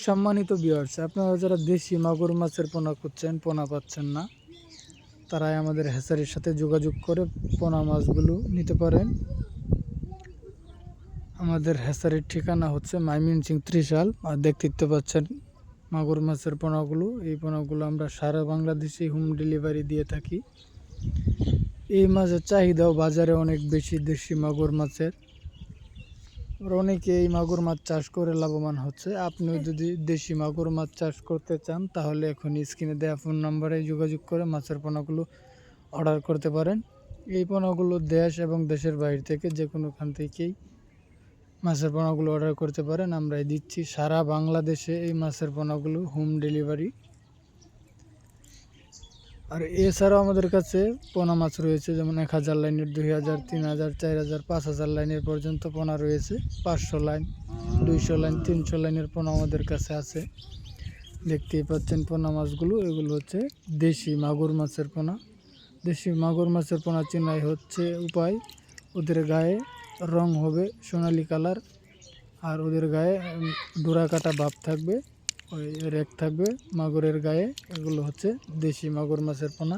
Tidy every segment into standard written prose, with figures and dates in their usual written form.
সম্মানিত ভিউয়ার্স, আপনারা যারা দেশি মাগুর মাছের পোনা খুঁজছেন, পোনা পাচ্ছেন না, তারাই আমাদের হ্যাচারির সাথে যোগাযোগ করে পোনা মাছগুলো নিতে পারেন। আমাদের হ্যাচারির ঠিকানা হচ্ছে ময়মনসিংহ ত্রিশাল। আর দেখতে পাচ্ছেন মাগুর মাছের পোনাগুলো। এই পোনাগুলো আমরা সারা বাংলাদেশে হোম ডেলিভারি দিয়ে থাকি। এই মাছের চাহিদাও বাজারে অনেক বেশি, দেশি মাগুর মাছের। অনেকে এই মাগুর মাছ চাষ করে লাভবান হচ্ছে। আপনিও যদি দেশি মাগুর মাছ চাষ করতে চান, তাহলে এখন স্ক্রিনে দেওয়া ফোন নাম্বারে যোগাযোগ করে মাছের পোনাগুলো অর্ডার করতে পারেন। এই পোনাগুলো দেশ এবং দেশের বাইরে থেকে যে কোনোখান থেকেই মাছের পোনাগুলো অর্ডার করতে পারেন। আমরাই দিচ্ছি সারা বাংলাদেশে এই মাছের পোনাগুলো হোম ডেলিভারি। আর এছাড়াও আমাদের কাছে পোনা মাছ রয়েছে, যেমন 1000 লাইনের, 2000, 3000, 4000, 5000 লাইনের পর্যন্ত পোনা রয়েছে। 500 লাইন, 200 লাইন, 300 লাইনের পোনা আমাদের কাছে আছে। দেখতেই পাচ্ছেন পোনা মাছগুলো, এগুলো হচ্ছে দেশি মাগুর মাছের পোনা। দেশি মাগুর মাছের পোনা চেনাই হচ্ছে উপায়, ওদের গায়ে রং হবে সোনালি কালার, আর ওদের গায়ে ডোরা কাটা ভাব থাকবে, ওই রেক থাকবে মাগুরের গায়ে। এগুলো হচ্ছে দেশি মাগুর মাছের পোনা।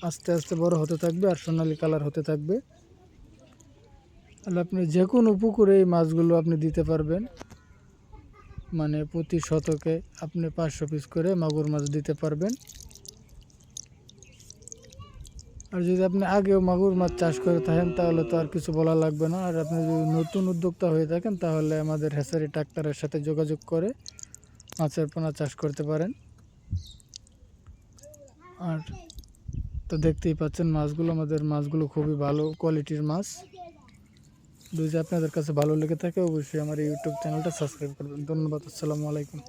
আস্তে আস্তে বড় হতে থাকবে আর সোনালি কালার হতে থাকবে। তাহলে আপনি যে কোনো পুকুরে এই মাছগুলো আপনি দিতে পারবেন। মানে প্রতি শতকে আপনি 500 পিস করে মাগুর মাছ দিতে পারবেন। আর যদি আপনি আগেও মাগুর মাছ চাষ করে থাকেন, তাহলে তো আর কিছু বলা লাগবে না। আর আপনি যদি নতুন উদ্যোক্তা হয়ে থাকেন, তাহলে আমাদের হ্যাচারি ডাক্তারের সাথে যোগাযোগ করে মাছের পোনা চাষ করতে পারেন। আর তো দেখতেই পাচ্ছেন মাছগুলো, আমাদের মাছগুলো খুবই ভালো কোয়ালিটির মাছ। যদি আপনাদের কাছে ভালো লেগে থাকে, অবশ্যই আমার ইউটিউব চ্যানেলটা সাবস্ক্রাইব করবেন। ধন্যবাদ। আসসালামু আলাইকুম।